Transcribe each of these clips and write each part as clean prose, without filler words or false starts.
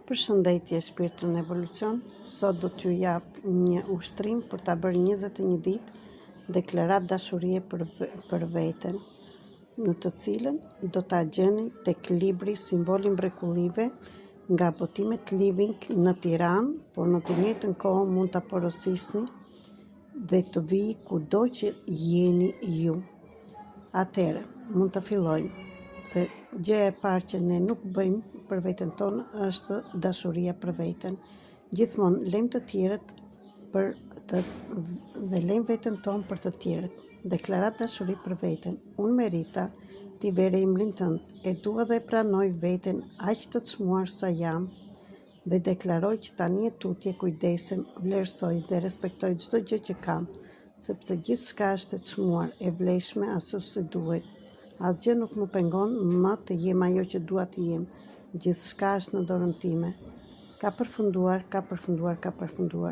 Përshëndetje shpirtrin evolucion, sot do t'ju jap një ushtrim për ta bërë 21 ditë deklarat dashurie për veten, në të cilën do ta gjeni tek libri Simboli mrekullive nga botimet Living në Tiranë, por në të njëjtën kohë mund ta porosisni dhe të vijë kudo që jeni ju. Atëherë, mund të fillojmë. Se gjëja e parë që ne nuk bëjmë për veten tonë është dashuria për veten. Gjithmonë lejmë të tjerët dhe lejmë veten tonë për të tjerët. Deklarat dashuri për veten. Unë merita t'i vere imrin tënd, e dua dhe pranoj veten aq të çmuar sa jam dhe deklaroj që tani e tutje kujdesem, vlerësoj dhe respektoj çdo gjë që kam, sepse gjithçka është e çmuar, e vlefshme ashtu si duhet. Asgjë nuk më pengon më të jem ajo që dua të jem. Gjithçka është në dorën time. Ka përfunduar,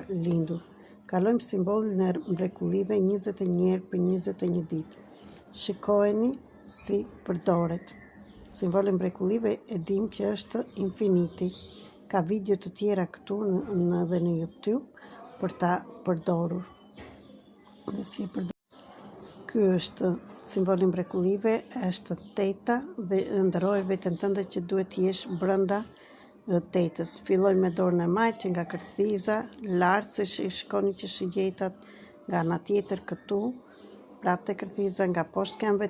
lindur. Kalojmë simbolin e mrekullive 21 herë për 21 ditë. Shikojeni si përdoret. Simboli mrekullive e dim që është infiniti. Ka video të tjera këtu dhe në YouTube për ta përdorur. Ky është simboli mrekullive, është teta dhe ndërroj veten tënde që duhet të jesh brenda tetës. Filloj me dorën e majtë që nga kërthiza, lartë se shikoni që shigjetat, nga ana tjetër këtu, prapë te kërthiza, nga poshtë këmbëve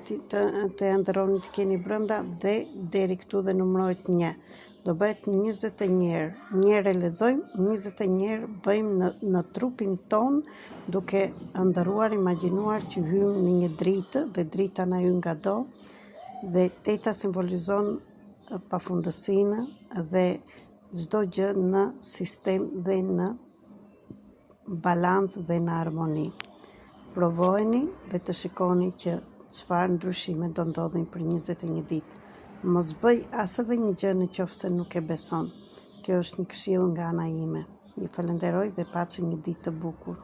të ndërroni të keni brenda dhe deri këtu dhe numërohet 1. Do bëhet 21 herë. Një herë e lexojmë, 21 herë bëjmë në trupin ton, duke ndëruar, imagjinuar që hymë në një dritë dhe drita na hyn nga do, dhe teta simbolizon pafundësinë dhe çdo gjë në sistem dhe në balancë dhe në harmoni. Provojeni dhe të shikoni që çfarë ndryshime do ndodhin për 21 ditë. Mos bëj as edhe një gjë në qoftë se nuk e beson. Kjo është një këshill nga ana ime. Ju falenderoj dhe paçi një ditë të bukur.